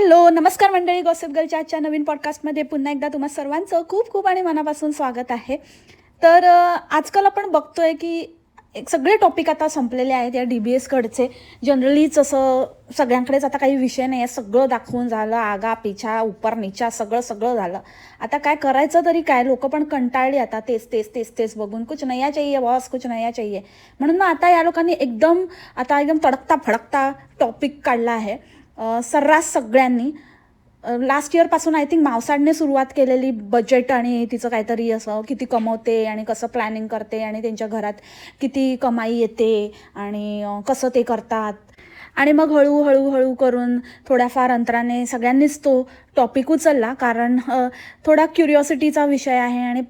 Hello नमस्कार मंडळी, gossip गर्लच्या आजच्या नवीन पॉडकास्टमध्ये पुन्हा एकदा तुम्हा सर्वांचं खूप खूप आणि मनापासून स्वागत आहे. तर आजकाल आपण बघतोय की सगळे टॉपिक आता संपलेले आहेत या DBSकडचे. जनरलीच असं सगळ्यांकडेच आता काही विषय नाही आहे, सगळं दाखवून झालं, आगा पिछा उपर नीचा सगळं सगळं झालं. आता काय करायचं तरी काय, लोक पण कंटाळली आता तेच तेच तेच तेच बघून. कुछ नया चाहिए बॉस, कुछ नया चाहिए. म्हणून मग आता या लोकांनी एकदम तडकता फडकता टॉपिक काढला आहे सर्रास सगळ्यांनी. लास्ट इयरपासून आय थिंक मावसाडने सुरुवात केलेली बजेट आणि तिचं काहीतरी असं किती कमवते आणि कसं प्लॅनिंग करते आणि त्यांच्या घरात किती कमाई येते आणि कसं ते करतात. आणि मग हळू करून थोड्याफार अंतराने सगळ्यांनीच तो टॉपिक उचलला, कारण थोडा क्युरिओसिटीचा विषय आहे आणि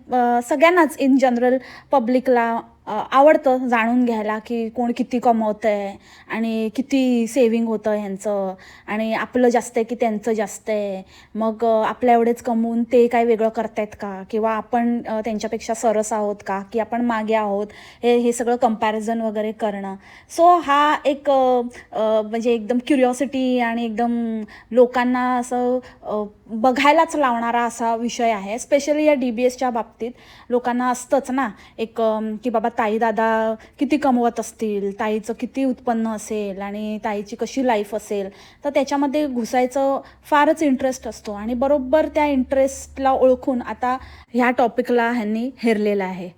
सगळ्यांनाच इन जनरल पब्लिकला आवडतं जाणून घ्यायला की कोण किती कमवतं आहे आणि किती सेविंग होतं ह्यांचं आणि आपलं जास्त आहे की त्यांचं जास्त आहे. मग आपल्या एवढेच कमवून ते काय वेगळं करतायत का, किंवा आपण त्यांच्यापेक्षा सरस आहोत का, की आपण मागे आहोत, हे सगळं कंपॅरिझन वगैरे करणं. सो हा एक म्हणजे एकदम क्युरिओसिटी आणि एकदम लोकांना असं बघायलाच लावणारा असा विषय आहे. स्पेशली या DBSच्या बाबतीत लोकांना असतंच ना एक की बाबा ताई दादा किती कमवत असतील, ताईचं किती उत्पन्न असेल आणि ताईची कशी लाईफ असेल. तर त्याच्यामध्ये घुसायचं फारच इंटरेस्ट असतो आणि बरोबर त्या इंटरेस्टला ओळखून आता ह्या टॉपिकला ह्यांनी हेरलेलं आहे.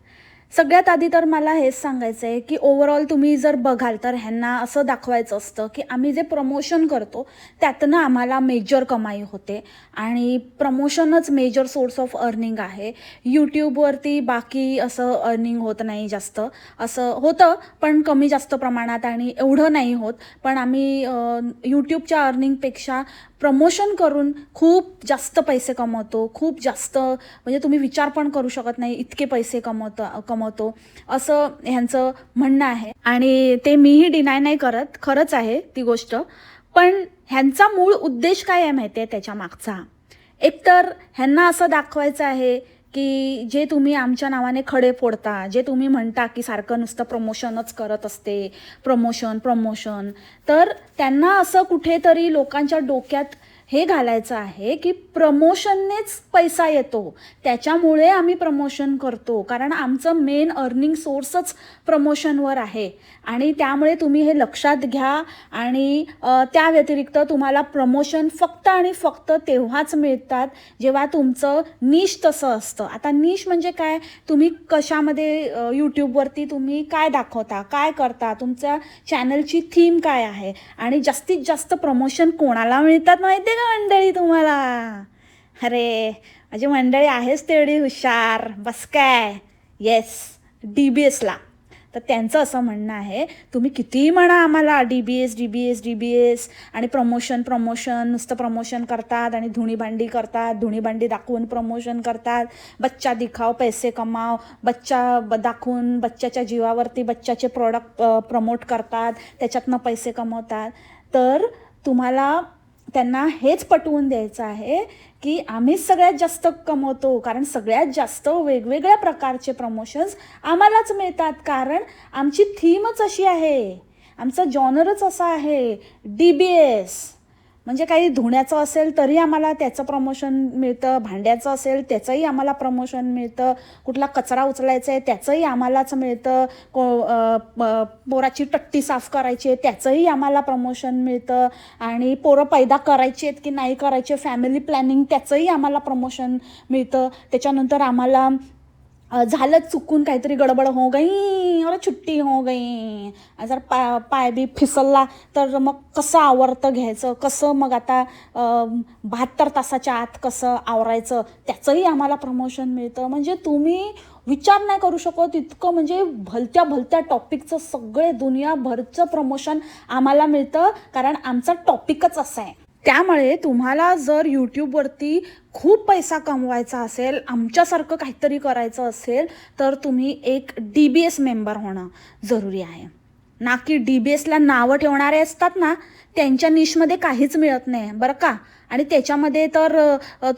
सगळ्यात आधी तर मला हेच सांगायचं आहे की ओव्हरऑल तुम्ही जर बघाल तर ह्यांना असं दाखवायचं असतं की आम्ही जे प्रमोशन करतो त्यातनं आम्हाला मेजर कमाई होते आणि प्रमोशनच मेजर सोर्स ऑफ अर्निंग आहे. यूट्यूबवरती बाकी असं अर्निंग होत नाही जास्त. असं होतं पण कमी जास्त प्रमाणात आणि एवढं नाही होत. पण आम्ही यूट्यूबच्या अर्निंगपेक्षा प्रमोशन करून खूप जास्त पैसे कमवतो. खूप जास्त म्हणजे तुम्ही विचार पण करू शकत नाही इतके पैसे कमवतो असं ह्यांचं म्हणणं आहे. आणि ते मीही डिनाय नाही करत, खरंच आहे ती गोष्ट. पण ह्यांचा मूळ उद्देश काय आहे माहिती आहे त्याच्या मागचा? एकतर ह्यांना असं दाखवायचं आहे की जे तुम्ही आमच्या नावाने खडे फोडता, जे तुम्ही म्हणता की सारखं नुसतं प्रमोशनच करत असते, प्रमोशन, तर त्यांना असं कुठेतरी लोकांच्या डोक्यात हे घालायचं आहे की प्रमोशननेच पैसा येतो, त्याच्यामुळे आम्ही प्रमोशन करतो, कारण आमचं मेन अर्निंग सोर्सच प्रमोशनवर आहे. आणि त्यामुळे तुम्ही हे लक्षात घ्या. आणि त्या व्यतिरिक्त तुम्हाला प्रमोशन फक्त आणि फक्त तेव्हाच मिळतात जेव्हा तुमचं निश तसं असतं. आता निश म्हणजे काय, तुम्ही कशामध्ये यूट्यूबवरती तुम्ही काय दाखवता, काय करता, तुमच्या चॅनलची थीम काय आहे आणि जास्तीत जास्त प्रमोशन कोणाला मिळतात माहिती आहे का मंडळी तुम्हाला? अरे माझी मंडळी आहेच तेवढी हुशार, बस काय, येस, DBSला. तर त्यांचं असं म्हणणं आहे, तुम्ही कितीही म्हणा आम्हाला DBS आणि प्रमोशन नुसतं प्रमोशन करतात आणि धुणीभांडी करतात, धुणीभांडी दाखवून प्रमोशन करतात, बच्चा दिखाव पैसे कमाव, बच्चा दाखवून बच्च्याच्या जीवावरती बच्च्याचे प्रोडक्ट प्रमोट करतात, त्याच्यातनं पैसे कमवतात. तर तुम्हाला त्यांना हेच पटवून द्यायचं आहे की आम्हीच सगळ्यात जास्त कमवतो, कारण सगळ्यात जास्त वेगवेगळ्या प्रकारचे प्रमोशन्स आम्हालाच मिळतात, कारण आमची थीमच अशी आहे, आमचा जॉनरच असा आहे DBS. म्हणजे काही धुण्याचं असेल तरी आम्हाला त्याचं प्रमोशन मिळतं, भांड्याचं असेल त्याचंही आम्हाला प्रमोशन मिळतं, कुठला कचरा उचलायचा आहे त्याचंही आम्हालाच मिळतं, पोराची टट्टी साफ करायची आहे त्याचंही आम्हाला प्रमोशन मिळतं, आणि पोरं पैदा करायची आहेत की नाही करायचे फॅमिली प्लॅनिंग त्याचंही आम्हाला प्रमोशन मिळतं. त्याच्यानंतर आम्हाला झालं चुकून काहीतरी गडबड हो गई और छुट्टी हो गई, जर पाय बी फिसलला तर मग कसं आवरतं घ्यायचं, कसं मग आता 72 तासाच्या आत कसं आवरायचं त्याचंही आम्हाला प्रमोशन मिळतं. म्हणजे तुम्ही विचार नाही करू शकत इतकं, म्हणजे भलत्या टॉपिकचं सगळे दुनियाभरचं प्रमोशन आम्हाला मिळतं, कारण आमचा टॉपिकच असा आहे. त्यामुळे तुम्हाला जर यूट्यूबवरती खूप पैसा कमवायचा असेल, आमच्यासारखं काहीतरी करायचं असेल, तर तुम्ही एक DBS मेंबर होणं जरुरी आहे. ना की DBSला नावं ठेवणारे असतात ना, त्यांच्या निशमध्ये काहीच मिळत नाही बरं का. आणि त्याच्यामध्ये तर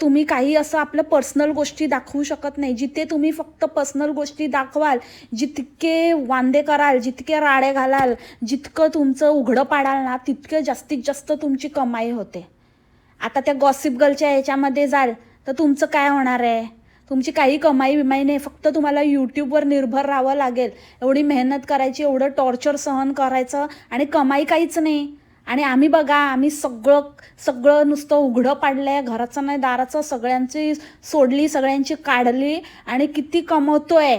तुम्ही काही असं आपलं पर्सनल गोष्टी दाखवू शकत नाही. जिथे तुम्ही फक्त पर्सनल गोष्टी दाखवाल, जितके वांदे कराल, जितके राडे घालाल, जितकं तुमचं उघडं पाडाल ना, तितकं जास्तीत जास्त तुमची कमाई होते. आता त्या गॉसिप गर्लच्या याच्यामध्ये जाल तर तुमचं काय होणार आहे? तुमची काही कमाई विमाई नाही, फक्त तुम्हाला यूट्यूबवर निर्भर राहावं लागेल. एवढी मेहनत करायची, एवढं टॉर्चर सहन करायचं आणि कमाई काहीच नाही. आणि आम्ही बघा, आम्ही सगळं सगळं नुसतं उघडं पाडलं आहे, घराचं नाही दाराचं, सगळ्यांची सोडली, सगळ्यांची काढली आणि किती कमवतोय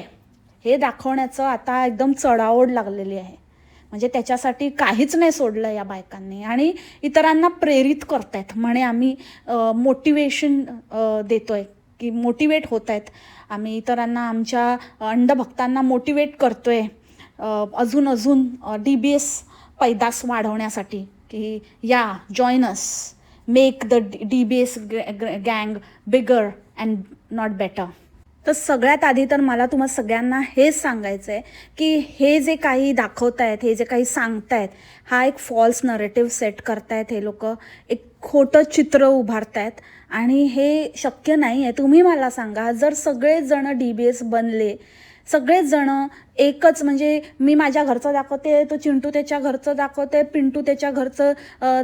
हे दाखवण्याचं आता एकदम चढाओढ लागलेली आहे. म्हणजे त्याच्यासाठी काहीच नाही सोडलं या बायकांनी आणि इतरांना प्रेरित करतायत. म्हणे आम्ही मोटिवेशन देतोय की मोटिवेट होत आहेत, आम्ही इतरांना, आमच्या अंधभक्तांना मोटिवेट करतोय अजून अजून DBS पैदास वाढवण्यासाठी की या join us, make the DBS गँग बिगर अँड नॉट बेटर. तर सगळ्यात आधी तर मला तुम्हाला सगळ्यांना हेच सांगायचं आहे की हे जे काही दाखवत आहेत, हे जे काही सांगतायत, हा एक फॉल्स नरेटिव्ह सेट करतायत हे लोक, एक खोटं चित्र उभारतायत आणि हे शक्य नाही आहे. तुम्ही मला सांगा, जर सगळेच जण DBS बनले, सगळेच जण एकच, म्हणजे मी माझ्या घरचं दाखवते, तो चिंटू त्याच्या घरचं दाखवते, पिंटू त्याच्या घरचं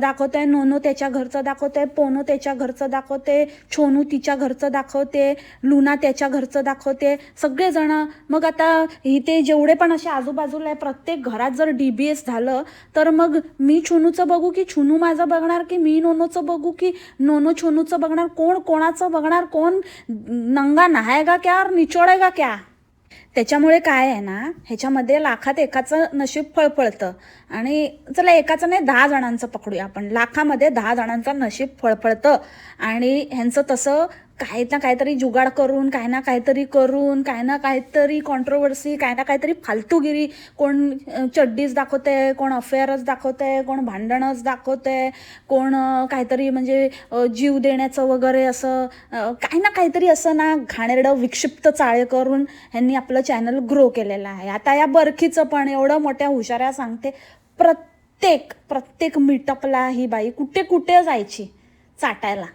दाखवते, नोनो त्याच्या घरचं दाखवते, पोनो त्याच्या घरचं दाखवते, छोनू तिच्या घरचं दाखवते, लुना त्याच्या घरचं दाखवते, सगळेजण. मग आता इथे जेवढे पण असे आजूबाजूला आहे, प्रत्येक घरात जर DBS झालं तर मग मी छोनूचं बघू की छोनू माझं बघणार, की मी नोनोचं बघू की नोनो छोनूचं बघणार? कोण कोणाचं बघणार? कोण नंगा नहायगा क्या और निचोडेगा क्या? त्याच्यामुळे काय आहे ना, ह्याच्यामध्ये लाखात एकाचं नशीब फळफळतं. आणि चला एकाचं नाही, 10 जणांचं पकडूया आपण, लाखामध्ये 10 जणांचं नशीब फळफळतं. आणि ह्यांचं तसं काही ना काहीतरी जुगाड करून, काय ना काहीतरी करून, काय ना काहीतरी कॉन्ट्रोवर्सी, काय ना काहीतरी फालतूगिरी, कोण चड्डीच दाखवते, कोण अफेअरच दाखवते, कोण भांडणच दाखवते, कोण काहीतरी म्हणजे जीव देण्याचं वगैरे असं काय ना काहीतरी असं ना घाणेरडं विक्षिप्त चाळे करून ह्यांनी आपलं चॅनल ग्रो केलेलं आहे. आता या बरखीचं पण एवढं मोठ्या हुशाऱ्या सांगते, प्रत्येक मीटअपला ही बाई कुठे कुठे जायची चाटायला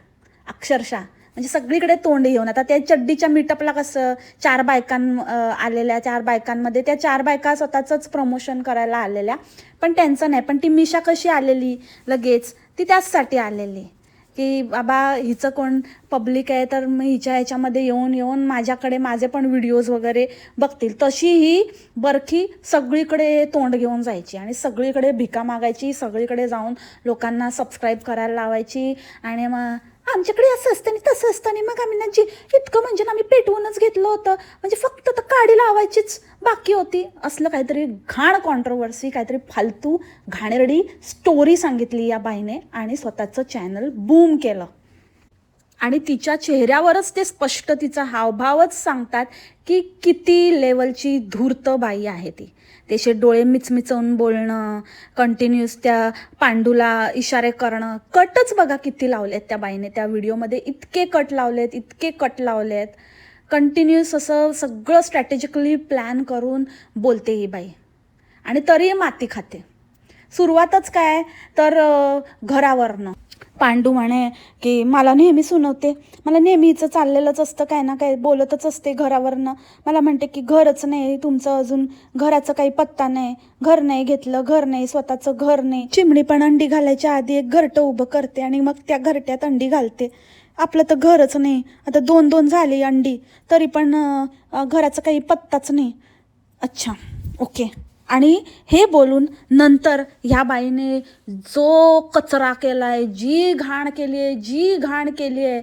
अक्षरशः, म्हणजे सगळीकडे तोंड घेऊन. आता त्या चड्डीच्या मीटअपला कसं 4 आलेल्या, 4 बायकांमध्ये त्या 4 बायका स्वतःचंच प्रमोशन करायला आलेल्या, पण त्यांचं नाही. पण ती मिशा कशी आलेली लगेच, ती त्याचसाठी आलेली की बाबा हिचं कोण पब्लिक आहे तर मग हिच्या ह्याच्यामध्ये येऊन माझ्याकडे माझे पण व्हिडिओज वगैरे बघतील. तशी ही बरखी सगळीकडे तोंड घेऊन जायची आणि सगळीकडे भिका मागायची, सगळीकडे जाऊन लोकांना सबस्क्राईब करायला लावायची. आणि मग आमच्याकडे असं असतं आणि तसं असतं आणि मग आम्ही ना इतकं म्हणजे आम्ही पेटवूनच घेतलं होतं, म्हणजे फक्त तर काडी लावायचीच बाकी होती. असलं काहीतरी घाण कॉन्ट्रोवर्सी, काहीतरी फालतू घाणेरडी स्टोरी सांगितली या बाईने आणि स्वतःचं चॅनल बूम केलं. आणि तिच्या चेहऱ्यावरच ते स्पष्ट, तिचा हावभावच सांगतात की किती लेवलची धूर्त बाई आहे ती. त्याचे डोळे मिचमिचवून बोलणं, कंटिन्यूस त्या पांडूला इशारे करणं, कटच बघा किती लावलेत त्या बाईने त्या व्हिडिओमध्ये, इतके कट लावलेत, कंटिन्यूस असं सगळं स्ट्रॅटेजिकली प्लॅन करून बोलते ही बाई आणि तरी माती खाते. सुरुवातच काय तर घरावरनं पांडू म्हणे की मला नेहमी सुनवते, मला नेहमीचं चाललेलंच असतं, काय ना काय बोलतच असते घरावरनं. मला म्हणते की घरच नाही तुमचं, अजून घराचं काही पत्ता नाही, घर नाही घेतलं, घर नाही, स्वतःचं घर नाही. चिमणी पण अंडी घालायच्या आधी एक घरटं उभं करते आणि मग त्या घरट्यात अंडी घालते. आपलं तर घरच नाही, आता 2 झाली अंडी तरी पण घराचा काही पत्ताच नाही. अच्छा, ओके. आणि हे बोलून नंतर ह्या बाईने जो कचरा केलाय, जी घाण केली आहे,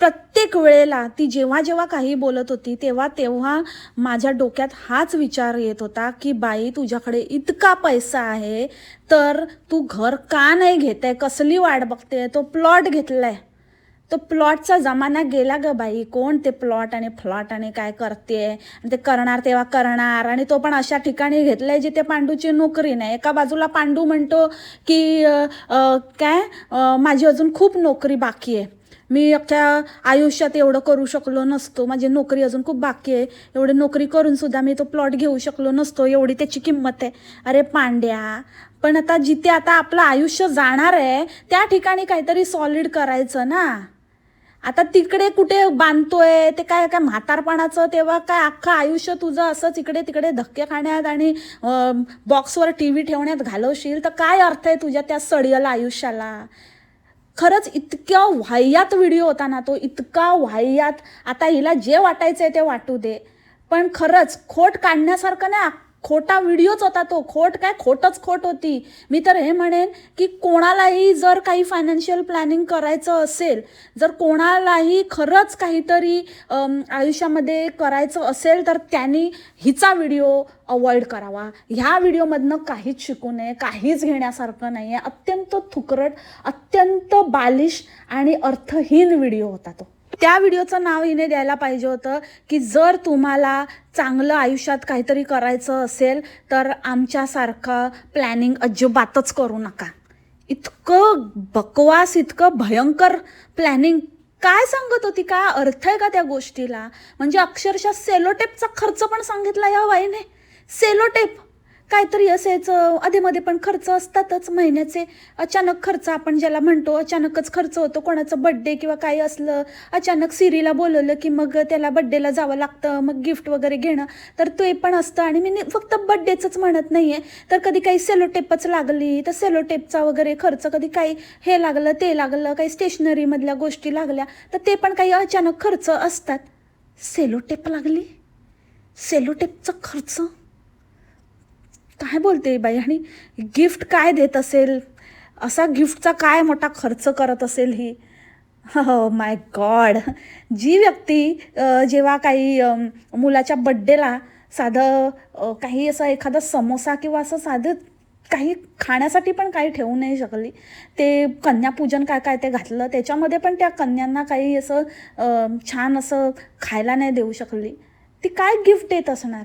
प्रत्येक वेळेला ती जेव्हा काही बोलत होती तेव्हा माझ्या डोक्यात हाच विचार येत होता की बाई, तुझ्याकडे इतका पैसा आहे तर तू घर का नाही घेते? कसली वाट बघते? तो प्लॉट घेतलाय, तो प्लॉटचा जमाना गेला ग बाई. कोण ते प्लॉट आणि फ्लॉट आणि काय करते? आणि ते करणार तेव्हा करणार, आणि तो पण अशा ठिकाणी घेतलंय जिथे पांडूची नोकरी नाही. एका बाजूला पांडू म्हणतो की माझी अजून खूप नोकरी बाकी आहे, मी अख्ख्या आयुष्यात एवढं करू शकलो नसतो, माझी नोकरी अजून खूप बाकी आहे, एवढी नोकरी करून सुद्धा मी तो प्लॉट घेऊ शकलो नसतो, एवढी त्याची किंमत आहे. अरे पांड्या, पण आता जिथे आता आपलं आयुष्य जाणार आहे त्या ठिकाणी काहीतरी सॉलिड करायचं ना. आता तिकडे कुठे बांधतोय ते काय म्हातारपणाचं, तेव्हा काय अख्खं आयुष्य तुझं असंच इकडे तिकडे धक्के खाण्यात आणि बॉक्सवर TV ठेवण्यात घालवशील तर काय अर्थ आहे तुझ्या त्या सडियल आयुष्याला? खरंच इतक्या वाह्यात व्हिडिओ होता ना तो, इतका वाह्यात. आता हिला जे वाटायचं आहे ते वाटू दे, पण खरंच खोट काढण्यासारखं नाही. खोटा व्हिडिओच होता तो. खोट काय, खोटच खोट होती. मी तर हे म्हणेन की कोणालाही जर काही फायनान्शियल प्लॅनिंग करायचं असेल, जर कोणालाही खरंच काहीतरी आयुष्यामध्ये करायचं असेल, तर त्यांनी हिचा व्हिडिओ अवॉइड करावा. ह्या व्हिडिओमधनं काहीच शिकू नये, काहीच घेण्यासारखं नाही आहे. अत्यंत थुकरट, अत्यंत बालिश आणि अर्थहीन व्हिडिओ होता तो. त्या व्हिडिओचं नाव हिने द्यायला पाहिजे होतं की जर तुम्हाला चांगलं आयुष्यात काहीतरी करायचं असेल तर आमच्यासारखं प्लॅनिंग अजिबातच करू नका. इतकं बकवास, इतकं भयंकर प्लॅनिंग. काय सांगत होती, काय अर्थ आहे का त्या गोष्टीला? म्हणजे अक्षरशः सेलोटेपचा खर्च पण सांगितला या बाईने. सेलोटेप काहीतरी असायचं, आधीमध्ये पण खर्च असतातच महिन्याचे. अचानक खर्च आपण ज्याला म्हणतो, अचानकच खर्च होतो. कोणाचं बड्डे किंवा काही असलं, अचानक सिरीला बोलवलं की मग त्याला बड्डेला जावं लागतं, मग गिफ्ट वगैरे घेणं, तर ते पण असतं. आणि मी फक्त बड्डेचंच म्हणत नाही आहे, तर कधी काही सेलोटेपच लागली तर सेलोटेपचा वगैरे खर्च, कधी काही हे लागलं ते लागलं, काही स्टेशनरीमधल्या गोष्टी लागल्या तर ते पण काही अचानक खर्च असतात. सेलोटेप लागली, सेलोटेपचा खर्च, काय बोलते बाई? आणि गिफ्ट काय देत असेल, असा गिफ्टचा काय मोठा खर्च करत असेल ही. हो माय गॉड. जी व्यक्ती जेव्हा काही मुलाच्या बड्डेला साधं काही असं एखादा समोसा किंवा असं साधं काही खाण्यासाठी पण काही ठेवू नाही शकली, ते कन्यापूजन काय काय ते घातलं, त्याच्यामध्ये पण त्या कन्यांना काही असं छान असं खायला नाही देऊ शकली, ती काय गिफ्ट देत असणार?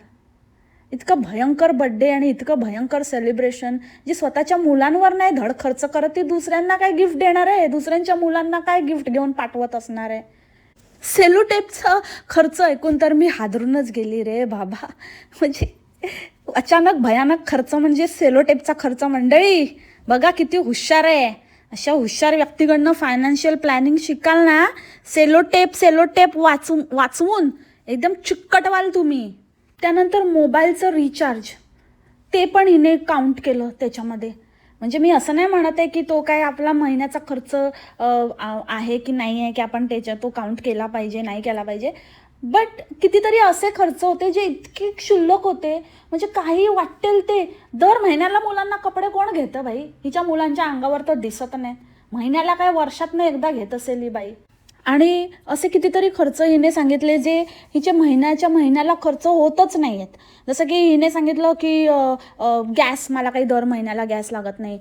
इतकं भयंकर बड्डे आणि इतकं भयंकर सेलिब्रेशन, जी स्वतःच्या मुलांवर नाही धड खर्च करत, ती दुसऱ्यांना काय गिफ्ट देणार आहे? दुसऱ्यांच्या मुलांना काय गिफ्ट घेऊन पाठवत असणार आहे? सेलोटेपचा खर्च ऐकून तर मी हादरूनच गेली रे बाबा. म्हणजे अचानक भयानक खर्च म्हणजे सेलोटेपचा खर्च. मंडळी बघा किती हुशार आहे. अशा हुशार व्यक्तीकडनं फायनान्शियल प्लॅनिंग शिकाल ना, सेलोटेप वाचवून एकदम चिक्कट व्हाल तुम्ही. त्यानंतर मोबाईलचं रिचार्ज, ते पण हिने काउंट केलं त्याच्यामध्ये. म्हणजे मी असं नाही म्हणत आहे की तो काय आपला महिन्याचा खर्च आहे की नाही आहे की आपण त्याच्यात तो काउंट केला पाहिजे, नाही केला पाहिजे. बट कितीतरी असे खर्च होते जे इतके क्षुल्लक होते, म्हणजे काही वाटेल ते. दर महिन्याला मुलांना कपडे कोण घेतं बाई? हिच्या मुलांच्या अंगावर तर दिसत नाही. महिन्याला काय, वर्षातनं एकदा घेत असेल ही बाई. आणि असे कितीतरी खर्च हिने सांगितले जे हिचे महिन्याला खर्च होतच नाही आहेत. जसं की हिने सांगितलं की गॅस, मला काही दर महिन्याला गॅस लागत नाही,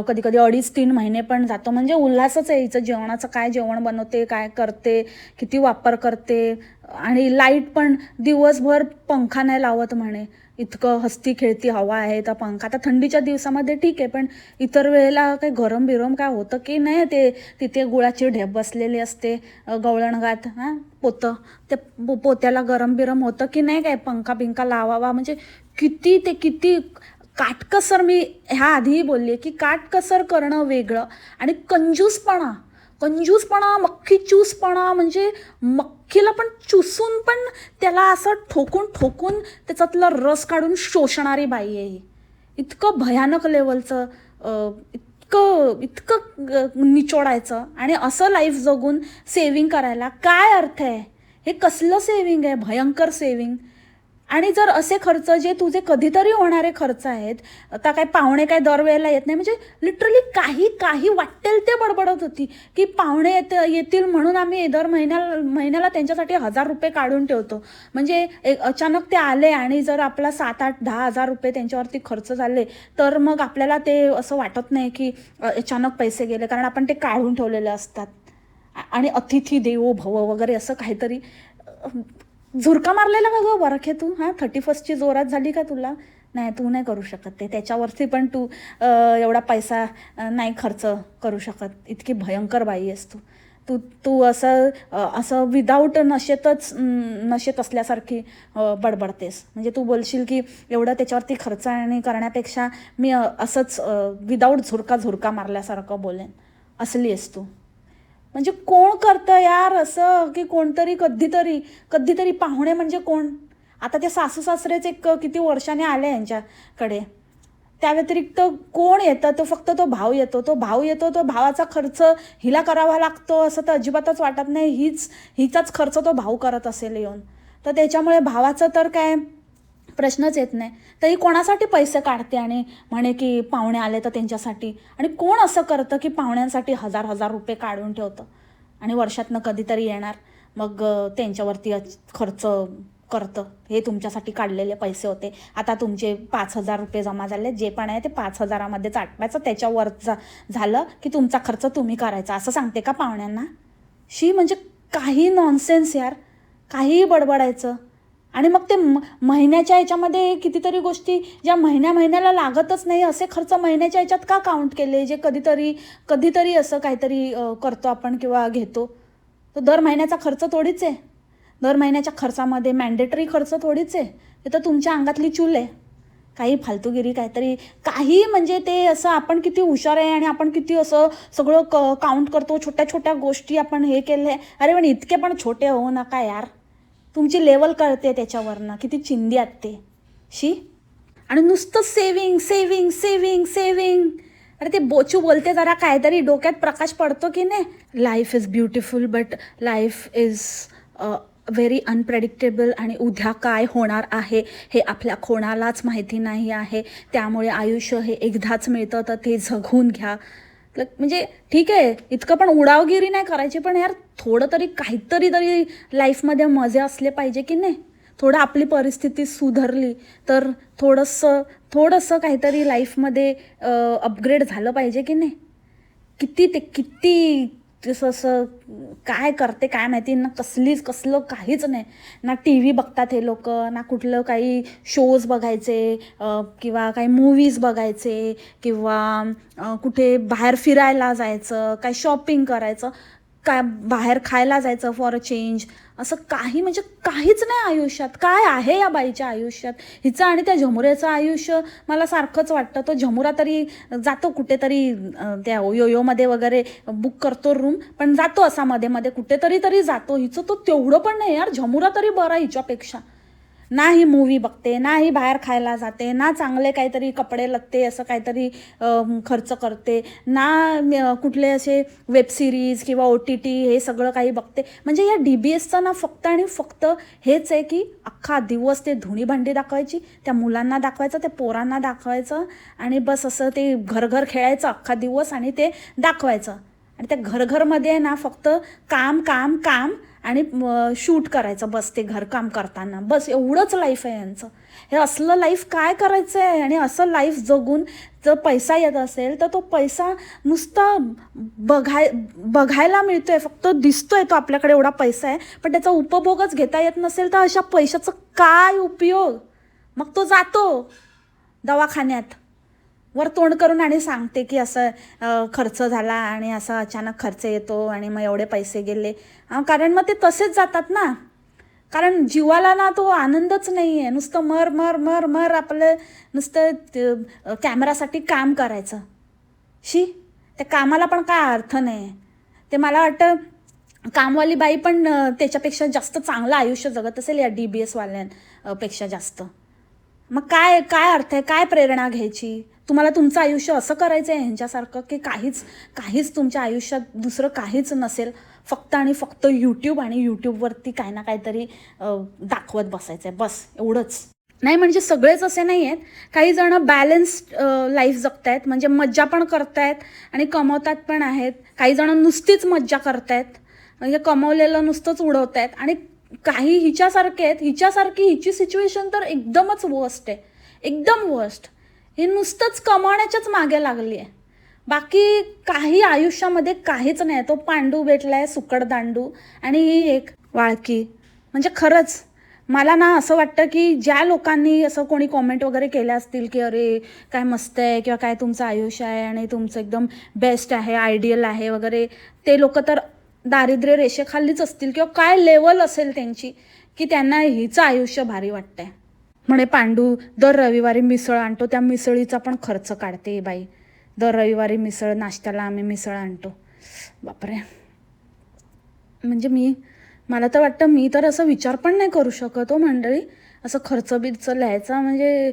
कधी कधी 2.5-3 महिने पण जातो. म्हणजे उल्हासच आहे हिचं. जेवणाचं काय, जेवण बनवते, काय करते, किती वापर करते. आणि लाईट पण दिवसभर पंखा नाही लावत म्हणे, इतकं हसती खेळती हवा आहे तर पंखा. आता थंडीच्या दिवसामध्ये ठीक आहे, पण इतर वेळेला काही गरम बिरम काय होतं की नाही? ते तिथे गुळाची ढेप बसलेली असते गवळणगात, पोतं, ते पोत्याला गरम बिरम होतं की नाही? काय पंखा बिंका लावावा. म्हणजे किती काटकसर. मी ह्या आधीही बोलली की काटकसर करणं वेगळं आणि कंजूसपणा, मक्खी चूसपणा. म्हणजे मक्खीला पण चुसून पण त्याला असं ठोकून त्याच्यातलं रस काढून शोषणारी बाई आहे ही. इतकं भयानक लेवलचं, इतकं निचोडायचं आणि असं लाईफ जगून सेविंग करायला काय अर्थ आहे? हे कसलं सेविंग आहे? भयंकर सेविंग. आणि जर असे खर्च जे तुझे कधीतरी होणारे खर्च आहेत, आता काय पाहुणे काय दरवेळेला येत नाही, म्हणजे लिटरली काही वाटेल ते बडबडत होती की पाहुणे येतील म्हणून आम्ही दर महिन्याला त्यांच्यासाठी 1,000 रुपये काढून ठेवतो. म्हणजे अचानक ते आले आणि जर आपला 7-8-10 हजार रुपये त्यांच्यावरती खर्च झाले तर मग आपल्याला ते असं वाटत नाही की अचानक पैसे गेले, कारण आपण ते काढून ठेवलेले असतात. आणि अतिथी देवो भव वगैरे असं काहीतरी. झुरका मारलेला का गं बरखे तू? 31st जोरात झाली का तुला? नाही, तू नाही करू शकत ते. त्याच्यावरती पण तू एवढा पैसा नाही खर्च करू शकत. इतकी भयंकर बाई आहेस तू असं विदाऊट नशेत असल्यासारखी बडबडतेस. म्हणजे तू बोलशील की एवढं त्याच्यावरती खर्च आणि करण्यापेक्षा मी असंच विदाऊट झुरका मारल्यासारखं बोलेन, असली आहेस तू. म्हणजे कोण करतं यार असं? की कोणतरी कधीतरी पाहुणे म्हणजे कोण? आता ते सासू सासरेच एक किती वर्षाने आले यांच्याकडे, त्या व्यतिरिक्त कोण येतं? तो फक्त तो भाव येतो, तो भावाचा खर्च हिला करावा लागतो असं तर अजिबातच वाटत नाही. हिचाच खर्च तो भाऊ करत असेल येऊन, तर त्याच्यामुळे भावाचं तर काय प्रश्नच येत नाही. तर ही कोणासाठी पैसे काढते आणि म्हणे की पाहुणे आले तर त्यांच्यासाठी. आणि कोण असं करतं की पाहुण्यांसाठी हजार रुपये काढून ठेवतं आणि वर्षातनं कधीतरी येणार मग त्यांच्यावरती खर्च करतं. हे तुमच्यासाठी काढलेले पैसे होते, आता तुमचे 5,000 रुपये जमा झाले, जे पण आहे ते 5,000मध्येच आटवायचं, त्याच्यावर झालं की तुमचा खर्च तुम्ही करायचा असं सांगते का पाहुण्यांना? म्हणजे काही नॉनसेन्स यार, काहीही बडबडायचं. आणि मग ते महिन्याच्या ह्याच्यामध्ये कितीतरी गोष्टी ज्या महिन्याला लागतच नाही असे खर्च महिन्याच्या ह्याच्यात का काउंट केले, जे कधीतरी असं काहीतरी करतो आपण किंवा घेतो. तर दर महिन्याचा खर्च थोडीच आहे. दर महिन्याच्या खर्चामध्ये मॅन्डेटरी खर्च थोडीच आहे. ते तर तुमच्या अंगातली चूल आहे. काही फालतूगिरी काहीतरी काही म्हणजे ते असं आपण किती हुशार आहे आणि आपण किती असं सगळं काउंट करतो, छोट्या गोष्टी आपण हे केले. अरे पण इतके पण छोटे होऊ नका यार. तुमची लेवल कळते त्याच्यावरनं, किती चिंदी आहात ते. आणि नुसतं सेविंग. अरे ते बोचू बोलते जरा काहीतरी डोक्यात प्रकाश पडतो की नाही? Life is beautiful but life is very unpredictable. आणि उद्या काय होणार आहे हे आपल्या कोणालाच माहिती नाही आहे. त्यामुळे आयुष्य हे एकदाच मिळतं तर ते जगून घ्या. म्हणजे ठीक आहे, इतकं पण उडावगिरी नाही करायची, पण यार थोडं तरी काहीतरी लाईफमध्ये मजे असले पाहिजे की नाही? थोडं आपली परिस्थिती सुधारली तर थोडंसं काहीतरी लाईफमध्ये अपग्रेड झालं पाहिजे की नाही? किती असं काय करते काय माहिती ना, कसलं काहीच नाही ना. टी व्ही बघतात हे लोक ना, कुठलं काही शोज बघायचे किंवा काही मूवीज बघायचे किंवा कुठे बाहेर फिरायला जायचं, काय शॉपिंग करायचं, काय बाहेर खायला जायचं फॉर अ चेंज. असं काही म्हणजे काहीच नाही आयुष्यात. काय आहे या बाईच्या आयुष्यात? हिचं आणि त्या झमुऱ्याचं आयुष्य मला सारखंच वाटतं. तो झमुरा तरी जातो कुठेतरी त्या योयोमध्ये वगैरे बुक करतो रूम, पण जातो असा मध्ये कुठेतरी जातो. हिचं तो तेवढं पण नाही यार. झमुरा तरी बरा हिच्यापेक्षा. ना ही मूवी बघते, ना ही बाहेर खायला जाते, ना चांगले काहीतरी कपडे लत्ते असं काहीतरी खर्च करते, ना कुठले असे वेब सिरीज किंवा OTT हे सगळं काही बघते. म्हणजे या DBSचं ना फक्त आणि फक्त हेच आहे की अख्खा दिवस ते धुणी भांडी दाखवायची, त्या मुलांना दाखवायचं, त्या पोरांना दाखवायचं आणि बस असं ते घर खेळायचं अख्खा दिवस आणि ते दाखवायचं. आणि त्या घरमध्ये ना फक्त काम आणि शूट करायचं बस, ते घरकाम करताना बस एवढंच लाईफ आहे यांचं. हे असलं लाईफ काय करायचं आहे? आणि असं लाईफ जगून जर पैसा येत असेल तर तो पैसा नुसता बघायला मिळतोय, फक्त दिसतोय तो आपल्याकडे एवढा पैसा आहे, पण त्याचा उपभोगच घेता येत नसेल तर अशा पैशाचं काय उपयोग? मग तो जातो दवाखान्यात वर तोंड करून आणि सांगते की असं खर्च झाला आणि असा अचानक खर्च येतो आणि मग एवढे पैसे गेले. कारण मग ते तसेच जातात ना. कारण जीवाला ना तो आनंदच नाही आहे. नुसतं मर आपलं नुसतं कॅमेरासाठी काम करायचं. त्या कामाला पण काय अर्थ नाही. ते मला वाटतं कामवाली बाई पण त्याच्यापेक्षा जास्त चांगलं आयुष्य जगत असेल या DBS वाल्यांपेक्षा जास्त. मग काय अर्थ आहे? काय प्रेरणा घ्यायची? तुम्हाला तुमचं आयुष्य असं करायचं आहे ह्यांच्यासारखं की काहीच तुमच्या आयुष्यात दुसरं काहीच नसेल, फक्त आणि फक्त यूट्यूब आणि यूट्यूबवरती काही ना काहीतरी दाखवत बसायचं आहे बस, एवढंच. नाही म्हणजे सगळेच असे नाही आहेत. काही जण बॅलन्स्ड लाईफ जगतायत, म्हणजे मज्जा पण करतायत आणि कमवतात पण आहेत. काही जण नुसतीच मज्जा करतायत, म्हणजे कमवलेलं नुसतंच उडवतायत. आणि काही हिच्यासारखे आहेत, हिची सिच्युएशन तर एकदमच वर्स्ट आहे, एकदम वर्स्ट. हे नुसतंच कमावण्याच्याच मागे लागली आहे, बाकी काही आयुष्यामध्ये काहीच नाही. तो पांडू भेटलाय सुकड दांडू आणि ही एक वाळकी. म्हणजे खरंच मला ना असं वाटतं की ज्या लोकांनी असं कोणी कॉमेंट वगैरे केल्या असतील की अरे काय मस्त आहे किंवा काय तुमचं आयुष्य आहे आणि तुमचं एकदम बेस्ट आहे, आयडियल आहे वगैरे, ते लोक तर दारिद्र्य रेषेखालीच असतील किंवा काय लेवल असेल त्यांची की त्यांना हिचं आयुष्य भारी वाटतंय. म्हणे पांडू दर रविवारी मिसळ आणतो, त्या मिसळीचा पण खर्च काढते बाई. दर रविवारी मिसळ, नाश्त्याला आम्ही मिसळ आणतो. बापरे. म्हणजे मला तर वाटतं मी तर असं विचार पण नाही करू शकत हो मंडळी. असं खर्च बिर्च लिहायचा म्हणजे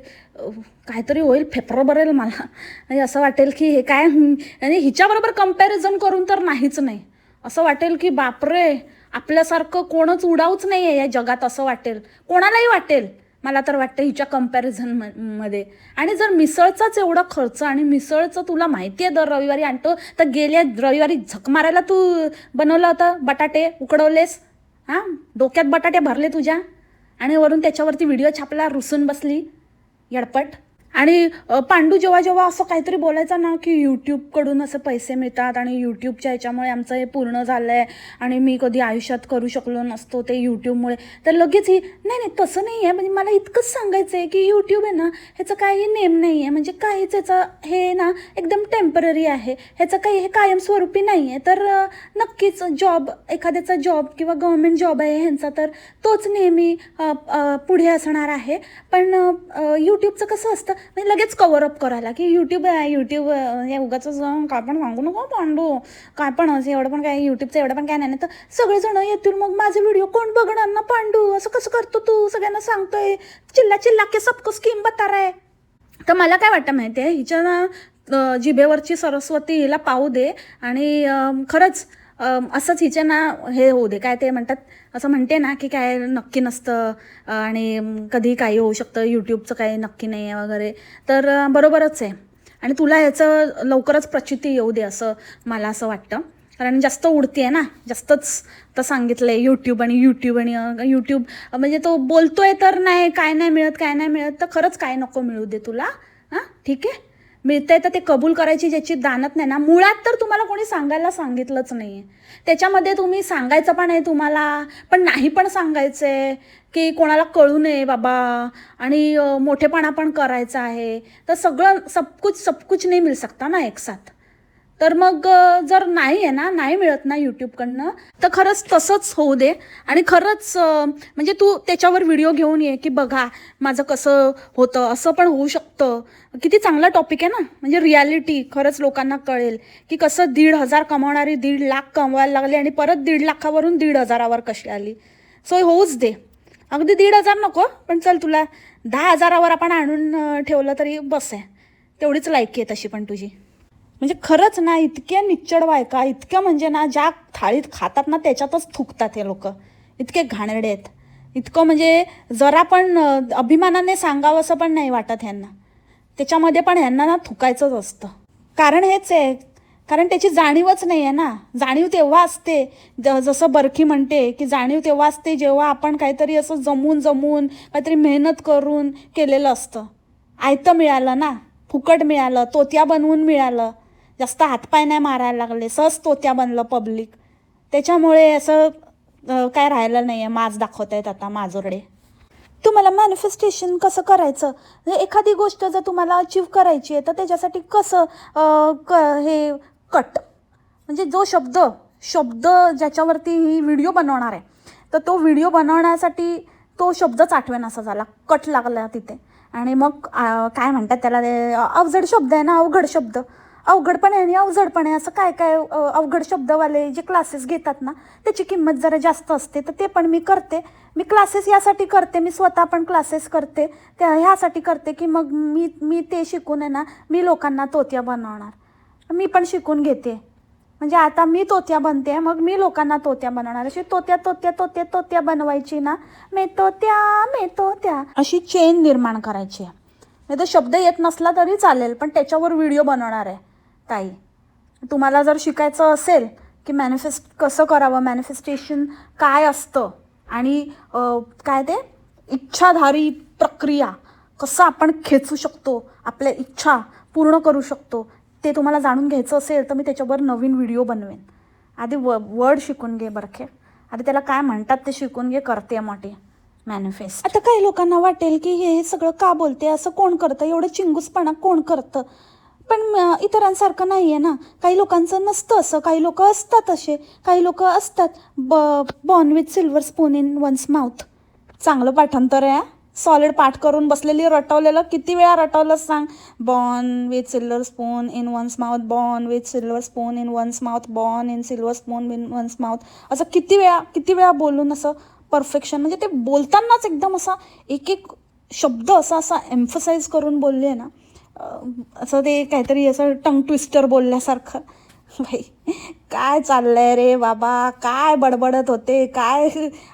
काहीतरी होईल, फेफरं भरेल मला. म्हणजे असं वाटेल की हे काय, आणि हिच्याबरोबर कम्पॅरिझन करून तर नाहीच नाही. असं वाटेल की बापरे, आपल्यासारखं कोणच उडाऊच नाही आहे या जगात, असं वाटेल, कोणालाही वाटेल. मला तर वाटतं हिच्या कम्पॅरिझन मध्ये. आणि जर मिसळचाच एवढा खर्च, आणि मिसळचं तुला माहिती आहे दर रविवारी आणतो, तर गेल्या रविवारी झक मारायला तू बनवलं होतं, बटाटे उकडवलेस, हां, डोक्यात बटाटे भरले तुझ्या, आणि वरून त्याच्यावरती व्हिडिओ छापला, रुसून बसली येडपट. आणि पांडू जेव्हा जेव्हा असं काहीतरी बोलायचा ना की यूट्यूबकडून असं पैसे मिळतात आणि यूट्यूबच्या ह्याच्यामुळे आमचं हे पूर्ण झालं आहे आणि मी कधी आयुष्यात करू शकलो नसतो ते यूट्यूबमुळे, तर लगेच ही नाही नाही तसं नाही आहे, म्हणजे मला इतकंच सांगायचं आहे की यूट्यूब आहे ना, ह्याचं काही नेम नाही आहे, म्हणजे काहीच ह्याचं हे ना एकदम टेम्पररी आहे, ह्याचं काही हे कायमस्वरूपी नाही आहे. तर नक्कीच जॉब, एखाद्याचा जॉब किंवा गव्हर्मेंट जॉब आहे ह्यांचा, तर तोच नेहमी पुढे असणार आहे. पण यूट्यूबचं कसं असतं, म्हणजे लगेच कव्हरअप करायला की यूट्यूब आहे, यूट्यूब हे उगाच काय पण सांगू नको पांडू, काय पण असं एवढं पण काय यूट्यूबचं एवढं पण काय नाही, तर सगळेजण येतील, मग माझे व्हिडिओ कोण बघणार ना पांडू, असं कसं करतो तू, सगळ्यांना सांगतोय, चिल्ला चिल्ला के सबको स्कीम बता रहा है. तर मला काय वाटतं माहिती आहे, हिच्या ना जिभेवरची सरस्वती हिला पाहू दे, आणि खरंच असंच हिच्या ना हे होऊ दे, काय ते म्हणतात, असं म्हणते ना की काय नक्की नसतं आणि कधी काही होऊ शकतं, यूट्यूबचं काही नक्की नाही आहे वगैरे. तर बरोबरच आहे, आणि तुला ह्याचं लवकरच प्रचिती येऊ दे असं मला असं वाटतं. कारण जास्त उडती आहे ना, जास्तच तर सांगितलं आहे यूट्यूब आणि यूट्यूब आणि यूट्यूब, म्हणजे तो बोलतोय तर नाही, काय नाही मिळत, काय नाही मिळत, तर खरंच काय नको मिळू दे तुला. हां ठीक आहे, मिळतंय तर ते कबूल करायची ज्याची दानत नाही ना, मुळात तर तुम्हाला कोणी सांगायला सांगितलंच नाही आहे. त्याच्यामध्ये तुम्ही सांगायचं पण आहे तुम्हाला, पण नाही पण सांगायचं आहे की कोणाला कळू नये बाबा, आणि मोठेपणा पण करायचा आहे, तर सगळं सबकुछ नाही मिळ सकता ना एक साथ. तर मग जर नाही आहे ना, नाही मिळत ना यूट्यूबकडनं, तर खरंच तसंच होऊ दे. आणि खरंच म्हणजे तू त्याच्यावर व्हिडिओ घेऊन ये की बघा माझं कसं होतं, असं पण होऊ शकतं. किती चांगला टॉपिक आहे ना, म्हणजे रियालिटी खरंच लोकांना कळेल की कसं 1,500 कमावणारी 1,50,000 कमवायला लागली, आणि परत 1,50,000वरून 1,500वर कशी आली. सो होऊच दे, अगदी 1,500 नको, पण चल तुला 10,000वर आपण आणून ठेवलं तरी बस आहे, तेवढीच लायकी आहे तशी पण तुझी. म्हणजे खरंच ना, इतक्या निच्चड बायका, इतक्या म्हणजे ना, ज्या थाळीत खातात ना त्याच्यातच थुकतात हे लोक, इतके घाणेरडे आहेत. इतकं म्हणजे जरा पण अभिमानाने सांगावं असं पण नाही वाटत ह्यांना, त्याच्यामध्ये पण ह्यांना ना थुकायचंच असतं. कारण हेच आहे, कारण त्याची जाणीवच नाही आहे ना. जाणीव तेव्हा असते, जसं बरखी म्हणते की जाणीव तेव्हा असते जेव्हा आपण काहीतरी असं जमून काहीतरी मेहनत करून केलेलं असतं. आयतं मिळालं ना, फुकट मिळालं, तोत्या बनवून मिळालं, जास्त हातपाय नाही मारायला लागले, सहज तोत्या बनलं पब्लिक. त्याच्यामुळे असं काय राहिलं नाही आहे, माज दाखवत आहेत आता माजोरडे. तुम्हाला मॅनिफेस्टेशन कसं करायचं, एखादी गोष्ट जर तुम्हाला अचीव करायची आहे तर त्याच्यासाठी कसं हे कट, म्हणजे जो शब्द ज्याच्यावरती ही व्हिडिओ बनवणार आहे, तर तो व्हिडिओ बनवण्यासाठी तो शब्दच आठवेन असा झाला, कट लागला तिथे. आणि मग काय म्हणतात त्याला, अवजड शब्द आहे ना, अवघड शब्द, अवघड पण आहे आणि अवजड पण आहे, असं काय काय अवघड शब्दवाले जे क्लासेस घेतात ना त्याची किंमत जरा जास्त असते, तर ते पण मी करते. मी क्लासेस यासाठी करते, मी स्वतः पण क्लासेस करते, त्या ह्यासाठी करते की मग मी ते शिकून आहे ना, मी लोकांना तोत्या बनवणार. मी पण शिकून घेते, म्हणजे आता मी तोत्या बनते, मग मी लोकांना तोत्या बनवणार. अशी तोत्या बनवायची ना, मे तोत्या अशी चेन निर्माण करायची आहे. नाही तर शब्द येत नसला तरी चालेल, पण त्याच्यावर व्हिडिओ बनवणार आहे ताई. तुम्हाला जर शिकायचं असेल की कसं करावं, मॅनिफेस्टेशन काय असतं, आणि काय ते इच्छाधारी प्रक्रिया कसं आपण खेचू शकतो, आपल्या इच्छा पूर्ण करू शकतो, ते तुम्हाला जाणून घ्यायचं असेल तर मी त्याच्यावर नवीन व्हिडिओ बनवेन. आधी वर्ड शिकून घे बरखे, आधी त्याला काय म्हणतात ते शिकून घे, करते मोठे मॅनिफेस्ट. आता काही लोकांना वाटेल की हे सगळं का बोलते, असं कोण करतं, एवढं चिंगूसपणा कोण करतं. पण इतरांसारखं नाही आहे ना, काही लोकांचं नसतं असं, काही लोक असतात असे, काही लोक असतात born with silver spoon in one's mouth. चांगलं पाठांतर आहे, सॉलिड पाठ करून बसलेली, रटवलेलं किती वेळा रटवलं सांग. Born with silver spoon in one's mouth, born with silver spoon in one's mouth, born in silver spoon in one's mouth. असं किती वेळा बोलून असं परफेक्शन, म्हणजे ते बोलतानाच एकदम असा एक एक शब्द असा एम्फसाइज करून बोलले ना, असं ते काहीतरी असं टंग ट्विस्टर बोलल्यासारखं. भाई काय चाललंय रे बाबा, काय बडबडत होते काय.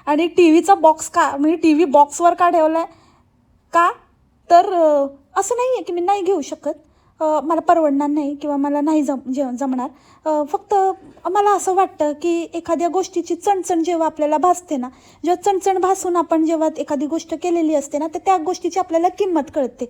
आणि टी व्हीचा बॉक्स का, म्हणजे टी व्ही बॉक्सवर का ठेवला आहे का, तर असं नाही आहे की मी नाही घेऊ शकत, मला परवडणार नाही किंवा मला नाही जमणार. फक्त मला असं वाटतं की एखाद्या गोष्टीची चणचण जेव्हा आपल्याला भासते ना, जेव्हा चणचण भासून आपण जेव्हा एखादी गोष्ट केलेली असते ना, तर त्या गोष्टीची आपल्याला किंमत कळते.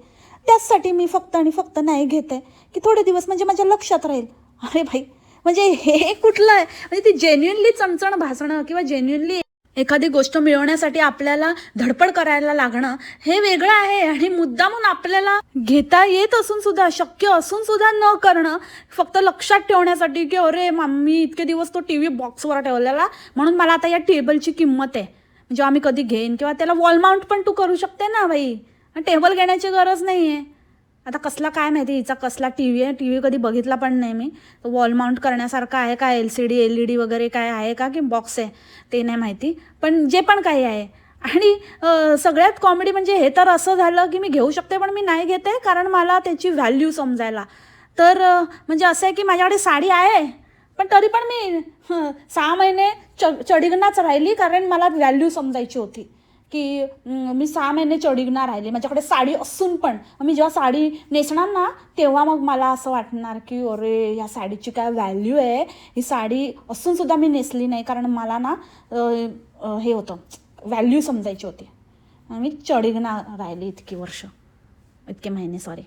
त्याचसाठी मी फक्त आणि फक्त नाही घेत आहे की थोडे दिवस म्हणजे माझ्या लक्षात राहील. अरे भाई, म्हणजे हे कुठलं आहे, म्हणजे ती जेन्युइनली चणचण भासणं किंवा जेन्युइनली एखादी गोष्ट मिळवण्यासाठी आपल्याला धडपड करायला लागणं हे वेगळं आहे. आणि मुद्दामून आपल्याला घेता येत असून सुद्धा, शक्य असून सुद्धा न करणं, फक्त लक्षात ठेवण्यासाठी की अरे मी इतके दिवस तो टी व्ही बॉक्सवर ठेवलेला म्हणून मला आता या टेबलची किंमत आहे, म्हणजे आम्ही कधी घेईन. किंवा त्याला वॉल माउंट पण तू करू शकते ना बाई, टेबल घेण्याची गरज नाही आहे. आता कसला काय माहिती हिचा कसला टी व्ही आहे, टी व्ही कधी बघितला पण नाही मी. तो वॉल माउंट करण्यासारखा आहे का, LCD LED वगैरे काय आहे का, की बॉक्स आहे ते नाही माहिती, पण जे पण काही आहे. आणि सगळ्यात कॉमेडी म्हणजे हे तर असं झालं की मी घेऊ शकते पण मी नाही घेते कारण मला त्याची व्हॅल्यू समजायला. तर म्हणजे असं आहे की माझ्याकडे साडी आहे पण तरी पण मी 6 महिने चढिगनाच राहिली, कारण मला व्हॅल्यू समजायची होती की मी 6 महिने चढिगणार राहिले माझ्याकडे साडी असून पण. मी जेव्हा साडी नेसणार ना तेव्हा मग मला असं वाटणार की अरे या साडीची काय व्हॅल्यू आहे, ही साडी असून सुद्धा मी नेसली नाही कारण मला ना हे होतं, व्हॅल्यू समजायची होती. मी चढिगणार राहिली इतके महिने सॉरी.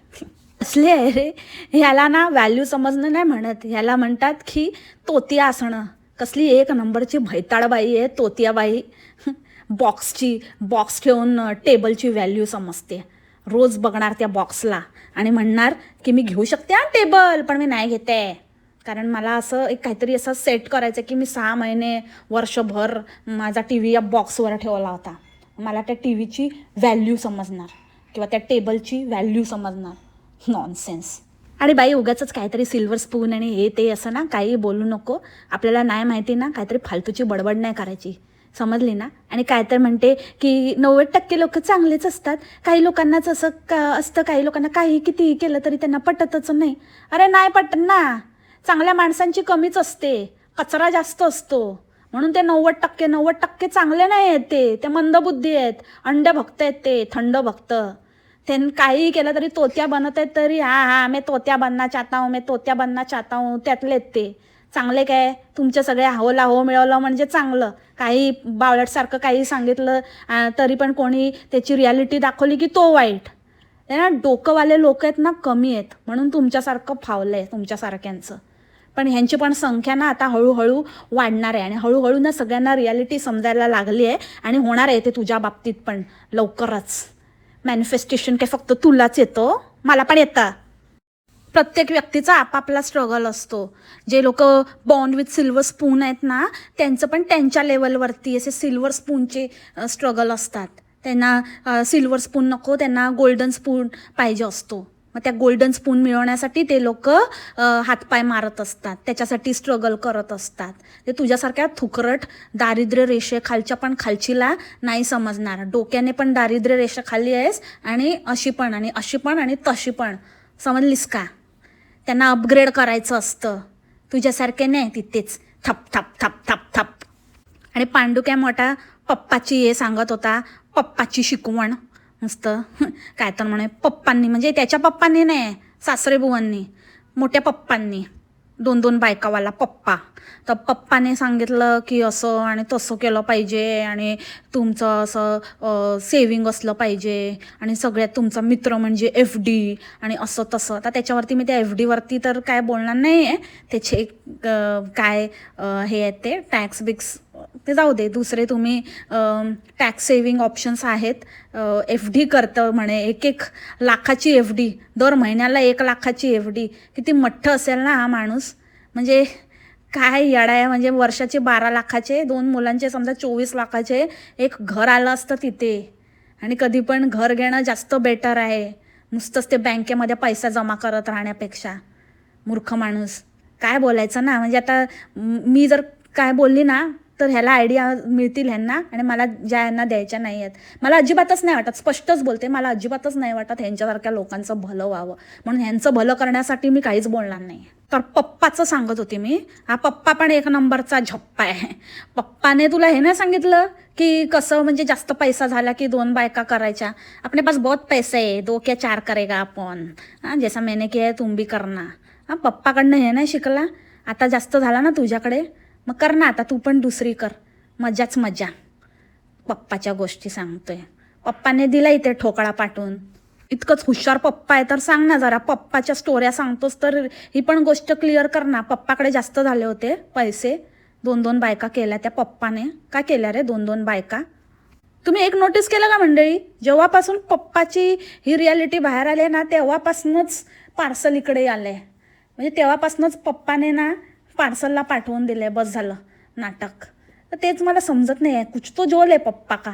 असले आहे रे, ह्याला ना व्हॅल्यू समजणं नाही म्हणत, ह्याला म्हणतात की तोतिया असणं. कसली एक नंबरची भैताळबाई आहे तोतियाबाई. बॉक्स ठेवून टेबलची व्हॅल्यू समजते. रोज बघणार त्या बॉक्सला आणि म्हणणार की मी घेऊ शकते हा टेबल पण मी नाही घेते, कारण मला असं एक काहीतरी असं सेट करायचं की मी 6 महिने वर्षभर माझा टी व्ही या बॉक्सवर ठेवला होता. मला त्या टी व्हीची व्हॅल्यू समजणार किंवा त्या टेबलची व्हॅल्यू समजणार. नॉनसेन्स. आणि बाई उगाचच काहीतरी सिल्वर स्पून आणि हे ते असं ना काही बोलू नको. आपल्याला नाही माहिती ना, काहीतरी फालतूची बडबड नाही करायची, समजली ना. आणि काय तर म्हणते की 90% लोक चांगलेच असतात, काही लोकांनाच असं असतं, काही लोकांना काही कितीही केलं तरी त्यांना पटतच नाही. अरे नाही पटत ना, चांगल्या माणसांची कमीच असते, कचरा जास्त असतो. म्हणून ते 90% चांगले नाही आहेत, ते मंदबुद्धी आहेत, अंड भक्त आहेत, ते थंड भक्त. त्यांनी काही केलं तरी तोत्या बनत आहेत तरी मैं तोत्या बनना चाहता हूँ, मैं तोत्या बनना चाहता हूँ, त्यातलेत ते. चांगले काय तुमच्या सगळ्या हो मिळवलं म्हणजे चांगलं. काही बावळटसारखं काही सांगितलं तरी पण कोणी त्याची रियालिटी दाखवली की तो वाईट. ना डोकंवाले लोक आहेत ना कमी आहेत, म्हणून तुमच्यासारखं फावलं आहे तुमच्यासारख्यांचं. पण ह्यांची पण संख्या ना आता हळूहळू वाढणार आहे आणि हळूहळू ना सगळ्यांना रियालिटी समजायला लागली आहे आणि होणार आहे ते तुझ्या बाबतीत पण लवकरच. मॅनिफेस्टेशन काय फक्त तुलाच येतं, मला पण येतं. प्रत्येक व्यक्तीचा आपापला स्ट्रगल असतो. जे लोक बॉर्न विथ सिल्वर स्पून आहेत ना, त्यांचं पण त्यांच्या लेवलवरती असे सिल्वर स्पूनचे स्ट्रगल असतात. त्यांना सिल्वर स्पून नको, त्यांना गोल्डन स्पून पाहिजे असतो. मग त्या गोल्डन स्पून मिळवण्यासाठी ते लोक हातपाय मारत असतात, त्याच्यासाठी स्ट्रगल करत असतात. ते तुझ्यासारख्या थुकरट दारिद्र्य रेषेखालच्या पण खालचीला नाही समजणार. डोक्याने पण दारिद्र्य रेषेखाली आहेस आणि अशी पण आणि अशी पण आणि तशी पण, समजलीस का. त्यांना अपग्रेड करायचं असतं, तुझ्यासारखे नाही तिथेच थप थप थप थप थप. आणि पांडू काय मोठा पप्पाची हे सांगत होता, पप्पाची शिकवण नुसतं काय तर म्हणे पप्पांनी, म्हणजे त्याच्या पप्पांनी नाही, सासरे बुवांनी, मोठ्या पप्पांनी, 2 बायकावाला पप्पा. तर पप्पाने सांगितलं की असं आणि तसं केलं पाहिजे आणि तुमचं असं सेविंग असलं पाहिजे आणि सगळ्यात तुमचा मित्र म्हणजे FD आणि असं तसं. तर त्याच्यावरती मी त्या FD वरती तर काय बोलणार नाही आहे, त्याचे काय हे आहेत ते टॅक्स बिक्स ते जाऊ दे. दुसरे तुम्ही टॅक्स सेविंग ऑप्शन्स आहेत. FD करतं म्हणे 1 लाखाची FD, दर महिन्याला 1 लाखाची FD. किती मठ्ठ असेल ना हा माणूस, म्हणजे काय येडा आहे. म्हणजे वर्षाचे 12 लाखाचे, 2 मुलांचे समजा 24 लाखाचे एक घर आलं असतं तिथे. आणि कधी पण घर घेणं जास्त बेटर आहे, नुसतंच ते बँकेमध्ये पैसा जमा करत राहण्यापेक्षा. मूर्ख माणूस. काय बोलायचं ना, म्हणजे आता मी जर काय बोलली ना तर ह्याला आयडिया मिळतील ह्यांना, आणि मला ज्या ह्यांना द्यायच्या नाही आहेत. मला अजिबातच नाही वाटत, स्पष्टच बोलते, मला अजिबातच नाही वाटत ह्यांच्यासारख्या लोकांचं भलं व्हावं, म्हणून ह्यांचं भलं करण्यासाठी मी काहीच बोलणार नाही. तर पप्पाचं सांगत होती मी. हा पप्पा पण एक नंबरचा झप्पा आहे. पप्पाने तुला हे नाही सांगितलं की कसं म्हणजे जास्त पैसा झाला की 2 बायका करायच्या. अपने पास बहुत पैसे है, 2 क्या 4 करेगा आपण. हां, जैसा मैंने किया है तुम भी करना. हां, पप्पाकडनं हे नाही शिकला. आता जास्त झाला ना तुझ्याकडे, मग कर ना आता तू पण दुसरी कर. मजाच मजा. पप्पाच्या गोष्टी सांगतोय. पप्पाने दिला इथे ठोकळा पाठवून. इतकंच हुशार पप्पा आहे तर सांग ना जरा, पप्पाच्या स्टोऱ्या सांगतोस तर ही पण गोष्ट क्लिअर कर ना. पप्पाकडे जास्त झाले होते पैसे, 2-2 बायका केल्या त्या पप्पाने. काय केल्या रे 2-2 बायका? तुम्ही एक नोटीस केलं का मंडळी, जेव्हापासून पप्पाची ही रियालिटी बाहेर आली ना तेव्हापासूनच पार्सल इकडे आले. म्हणजे तेव्हापासूनच पप्पाने ना पार्सलला पाठवून दिले. बस झालं नाटक. तर तेच मला समजत नाही आहे, कुछ तो जोल आहे पप्पा का.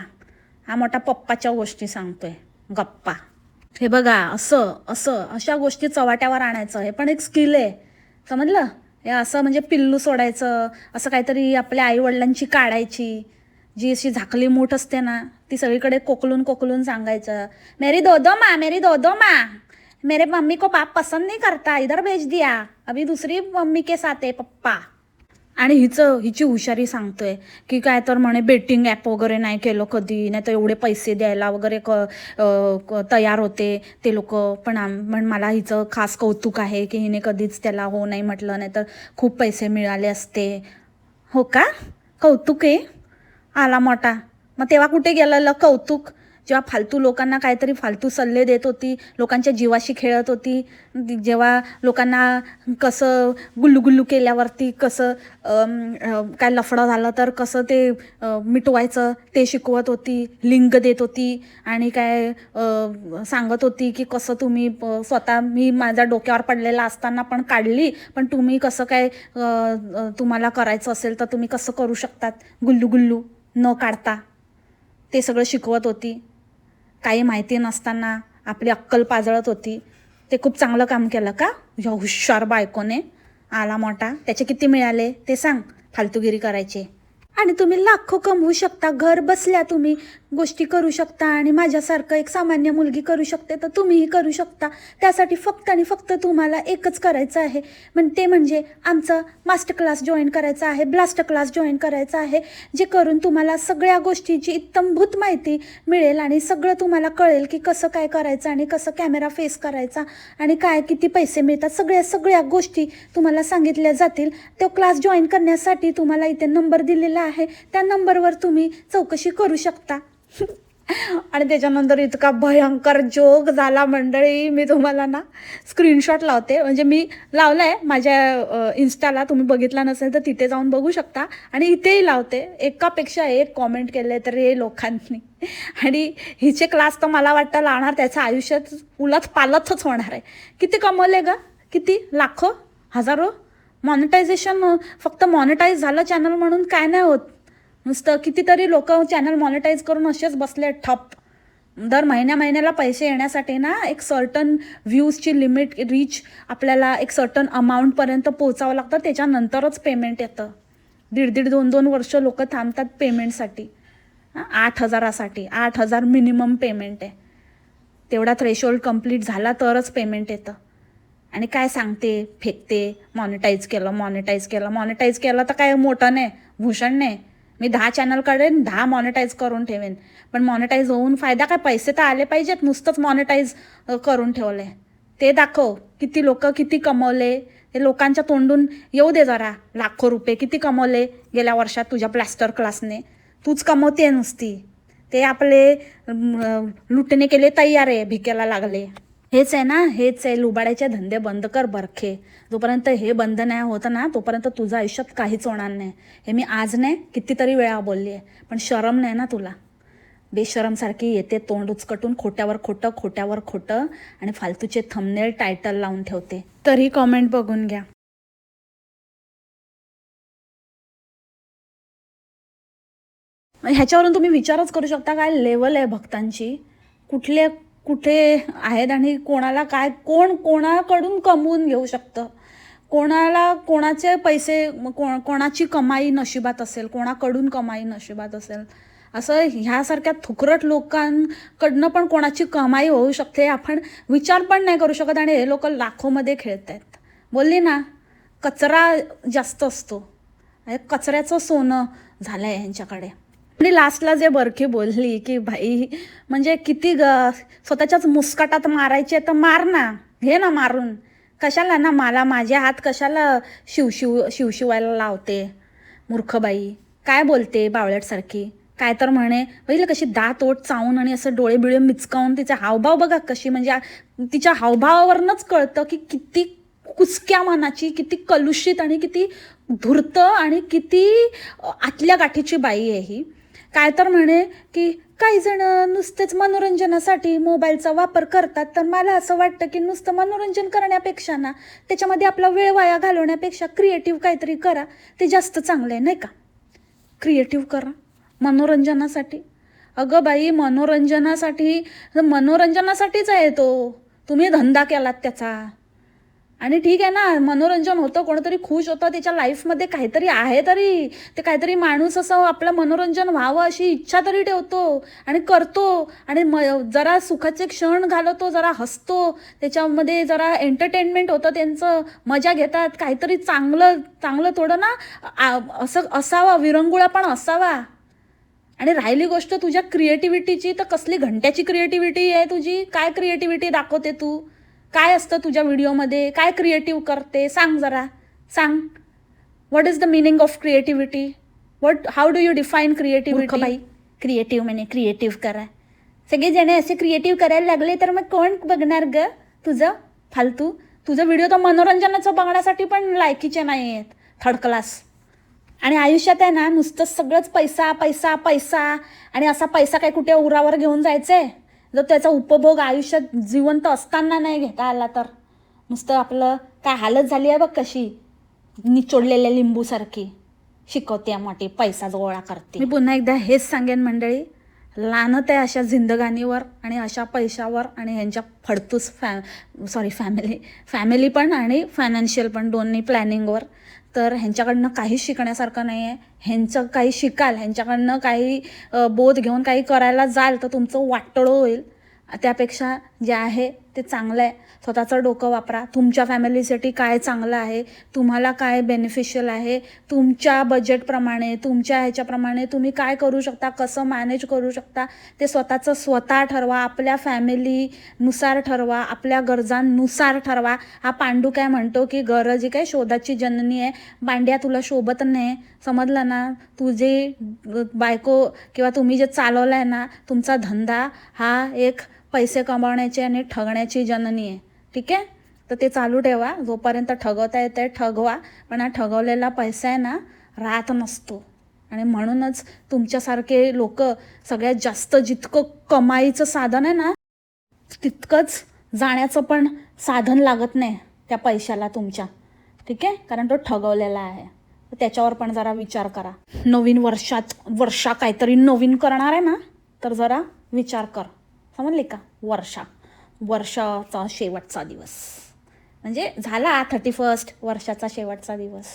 हा मोठा पप्पाच्या गोष्टी सांगतोय, गप्पा. हे बघा, असं असं अशा गोष्टी चव्हाट्यावर आणायचं, हे पण एक स्किल आहे, समजलं. हे असं म्हणजे पिल्लू सोडायचं, असं काहीतरी आपल्या आईवडिलांची काढायची, जी अशी झाकली मूठ असते ना ती सगळीकडे कोकलून कोकलून सांगायचं, मेरी दो दो माँ, मेरी दो दो माँ, मेरे मम्मी को बाप पसंद नहीं करता, इधर भेज दिया, अभी दूसरी मम्मी के साथ है पप्पा. आणि हिची हुशारी सांगतोय की काय तर म्हणे बेटिंग ॲप वगैरे नाही केलं कधी, नाही तर एवढे पैसे द्यायला वगैरे तयार होते ते लोक. पण मला हिचं खास कौतुक आहे की हिने कधीच त्याला हो नाही म्हटलं, नाही तर खूप पैसे मिळाले असते. हो का, कौतुक आहे आला मोठा. मग तेव्हा कुठे गेलेलं कौतुक, जेव्हा फालतू लोकांना काहीतरी फालतू सल्ले देत होती, लोकांच्या जीवाशी खेळत होती, जेव्हा लोकांना कसं गुल्लू गुल्लू केल्यावरती कसं काय लफडं झालं तर कसं ते मिटवायचं ते शिकवत होती, लिंग देत होती, आणि काय सांगत होती की कसं तुम्ही स्वतः, मी माझ्या डोक्यावर पडलेला असताना पण काढली, पण तुम्ही कसं काय तुम्हाला करायचं असेल तर तुम्ही कसं करू शकतात गुल्लू गुल्लू न काढता, ते सगळं शिकवत होती. काही माहिती नसताना आपली अक्कल पाजळत होती. ते खूप चांगलं काम केलं का ह्या हुशार बायकोने, आला मोठा. त्याचे किती मिळाले ते सांग, फालतूगिरी करायचे. आणि तुम्ही लाखो कमवू शकता, घर बसल्या तुम्ही गोष्टी करू शकता, आणि माझ्यासारखं एक सामान्य मुलगी करू शकते तर तुम्हीही करू शकता. त्यासाठी फक्त आणि फक्त तुम्हाला एकच करायचं आहे, ते म्हणजे आमचं मास्टर क्लास जॉईन करायचा आहे, ब्लास्टर क्लास जॉईन करायचा आहे, जे करून तुम्हाला सगळ्या गोष्टीची इत्तमभूत माहिती मिळेल, आणि सगळं तुम्हाला कळेल की कसं काय करायचं, आणि कसं कॅमेरा फेस करायचा, आणि काय किती पैसे मिळतात, सगळ्या गोष्टी तुम्हाला सांगितल्या जातील. तो क्लास जॉईन करण्यासाठी तुम्हाला इथे नंबर दिलेला आहे, त्या नंबरवर तुम्ही चौकशी करू शकता. आणि त्याच्यानंतर इतका भयंकर जोक झाला मंडळी, मी तुम्हाला ना स्क्रीनशॉट लावते, म्हणजे मी लावला आहे माझ्या इन्स्टाला, तुम्ही बघितला नसेल तर तिथे जाऊन बघू शकता, आणि इथेही लावते. एकापेक्षा एक कॉमेंट केले तर हे लोकांनी. आणि हिचे क्लास तर मला वाटतं लावणार त्याचं आयुष्यात उलथ पालथच होणार आहे. किती कमवले ग, किती लाखो हजारो. मॉनिटायझेशन, फक्त मॉनिटाईज झालं चॅनल म्हणून काय नाही होत, नुसतं कितीतरी लोक चॅनल मॉनिटाईज करून असेच बसले ठप. दर महिन्याला पैसे येण्यासाठी ना एक सर्टन व्ह्यूजची लिमिट रीच आपल्याला एक सर्टन अमाऊंटपर्यंत पोहोचावं लागतं, त्याच्यानंतरच पेमेंट येतं. 1.5 2 वर्ष लोक थांबतात पेमेंटसाठी. 8,000साठी 8,000 मिनिमम पेमेंट आहे. तेवढा थ्रेशोल्ड कंप्लीट झाला तरच पेमेंट येतं. आणि काय सांगते फेकते, मॉनिटाईज केलं तर काय मोठं नाही, भूषण नाही. मी 10 चॅनल काढेन, 10 मॉनिटाईज करून ठेवेन, पण मॉनिटाईज होऊन फायदा काय, पैसे तर आले पाहिजेत. नुसतंच मॉनिटाईज करून ठेवले ते दाखव, किती लोक किती कमवले हे लोकांच्या तोंडून येऊ दे जरा. लाखो रुपये किती कमवले गेल्या वर्षात तुझ्या ब्लास्टर क्लासने, तूच कमवते नुसती. ते आपले लुटणे केले तयार आहे, भिकेला लागले. हेच आहे ना, हेच आहे, लुबाडायचे धंदे बंद कर बरखे. जोपर्यंत हे बंद नाही होतं ना तोपर्यंत तुझं आयुष्यात काहीच होणार नाही. हे मी आज नाही कितीतरी वेळा बोलली आहे, पण शरम नाही ना तुला. बेशरमसारखी येते तोंड उचकटून, खोट्यावर खोटं आणि फालतूचे थंबनेल टायटल लावून ठेवते. तरी कॉमेंट बघून घ्या. ह्याच्यावरून तुम्ही विचारच करू शकता काय लेवल आहे भक्तांची, कुठे आहेत आणि कोणाला काय, कोणाकडून कमवून घेऊ शकतं, कोणाचे पैसे, कोणाची कमाई नशिबात असेल, कोणाकडून कमाई नशिबात असेल, असं ह्यासारख्या थुकरट लोकांकडनं पण कोणाची कमाई होऊ शकते आपण विचार पण नाही करू शकत. आणि हे लोक लाखोमध्ये खेळत आहेत. बोलली ना, कचरा जास्त असतो, कचऱ्याचं सोनं झालं आहे ह्यांच्याकडे. आणि लास्टला जे बरकी बोलली की भाई म्हणजे किती स्वतःच्याच मुस्कटात मारायचे तर मार ना, घे ना मारून, कशाला ना मला माझे हात कशाला शिवायला लावते, मूर्खबाई काय बोलते बावळटसारखी. काय तर म्हणे बघितलं कशी दात ओठ चावून आणि असं डोळे बिळे मिचकावून तिचा हावभाव बघा कशी, म्हणजे तिच्या हावभावावरनंच कळतं की किती कुचक्या मनाची, किती कलुषित आणि किती धूर्त आणि किती आतल्या गाठीची बाई आहे ही. काय तर म्हणे की काही जण नुसतेच मनोरंजनासाठी मोबाईलचा वापर करतात, तर मला असं वाटतं की नुसतं मनोरंजन करण्यापेक्षा ना, त्याच्यामध्ये आपला वेळ वाया घालवण्यापेक्षा क्रिएटिव्ह काहीतरी करा, ते जास्त चांगलं आहे नाही का. क्रिएटिव्ह करा मनोरंजनासाठी. अगं बाई मनोरंजनासाठीच आहे तो, तुम्ही धंदा केलात त्याचा. आणि ठीक आहे ना, मनोरंजन होतं, कोणतरी खुश होतं, त्याच्या लाईफमध्ये काहीतरी आहे तरी, ते काहीतरी माणूस असं आपलं मनोरंजन व्हावं अशी इच्छा तरी ठेवतो आणि करतो आणि जरा सुखाचे क्षण घालवतो, जरा हसतो, त्याच्यामध्ये जरा एंटरटेनमेंट होतं त्यांचं, मजा घेतात. काहीतरी चांगलं थोडं ना असं असावा, विरंगुळा पण असावा. आणि राहिली गोष्ट तुझ्या क्रिएटिव्हिटीची, तर कसली घंट्याची क्रिएटिव्हिटी आहे तुझी, काय क्रिएटिव्हिटी दाखवते तू, काय असतं तुझ्या व्हिडिओमध्ये, काय क्रिएटिव्ह करते सांग, जरा सांग. What is the meaning of creativity, how do you define creativity. बाई क्रिएटिव्ह म्हणे, क्रिएटिव्ह करा, सगळेजणे असे क्रिएटिव्ह करायला लागले तर मग कोण बघणार ग तुझं फालतू. तुझं व्हिडिओ तर मनोरंजनाचं बघण्यासाठी पण लायकीचे नाही आहेत, थर्ड क्लास. आणि आयुष्यात आहे ना नुसतं सगळंच पैसा पैसा पैसा, आणि असा पैसा काय कुठे उरावर घेऊन जायचंय, जर त्याचा उपभोग आयुष्यात जिवंत असताना नाही घेता आला तर. नुसतं आपलं काय हालत झाली आहे बघ कशी, निचोडलेल्या लिंबूसारखी, शिकवते मोठी पैसा गोळा करते. मी पुन्हा एकदा हेच सांगेन मंडळी, लानत आहे अशा जिंदगानीवर आणि अशा पैशावर आणि ह्यांच्या फडतूस फॅमिली पण आणि फायनान्शियल पण, दोन्ही प्लॅनिंगवर. तर ह्यांच्याकडनं काही शिकण्यासारखं नाही आहे. ह्यांचं काही शिकाल, ह्यांच्याकडनं काही बोध घेऊन काही करायला जाल तर तुमचं वाटोळं होईल. त्यापेक्षा जे आहे ते चांगलं आहे, स्वतःचं डोकं वापरा. तुमच्या फॅमिलीसाठी काय चांगलं आहे, तुम्हाला काय बेनिफिशियल आहे, तुमच्या बजेटप्रमाणे, तुमच्या ह्याच्याप्रमाणे तुम्ही काय करू शकता, कसं मॅनेज करू शकता, ते स्वतः ठरवा. आपल्या फॅमिलीनुसार ठरवा, आपल्या गरजांनुसार ठरवा. हा पांडू काय म्हणतो की गरज ही काय शोधाची जननी आहे, बांड्या तुला शोभत नाही, समजलं ना. तुझे बायको किंवा तुम्ही जे चालवलं आहे ना, तुमचा धंदा हा एक पैसे कमावण्याची आणि ठगण्याची जननी आहे, ठीक आहे. तर ते चालू ठेवा, जोपर्यंत ठगवता येते ठगवा, पण हा ठगवलेला पैसा आहे ना राहत नसतो. आणि म्हणूनच तुमच्यासारखे लोक सगळ्यात जास्त, जितकं कमाईचं साधन आहे ना तितकंच जाण्याचं पण साधन लागत नाही त्या पैशाला तुमच्या, ठीक आहे, कारण तो ठगवलेला आहे. त्याच्यावर पण जरा विचार करा. नवीन वर्षा काहीतरी नवीन करणार आहे ना, तर जरा विचार कर, समजले का. वर्षाचा शेवटचा दिवस म्हणजे झाला 31 वर्षाचा शेवटचा दिवस.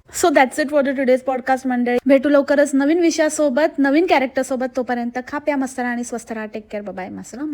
So that's it for the today's podcast मंडळी. भेटू लवकरच नवीन विषयासोबत, नवीन कॅरेक्टरसोबत. तोपर्यंत खा प्या मस्त आणि स्वस्थ राहा. Take care, bye, मासलामा.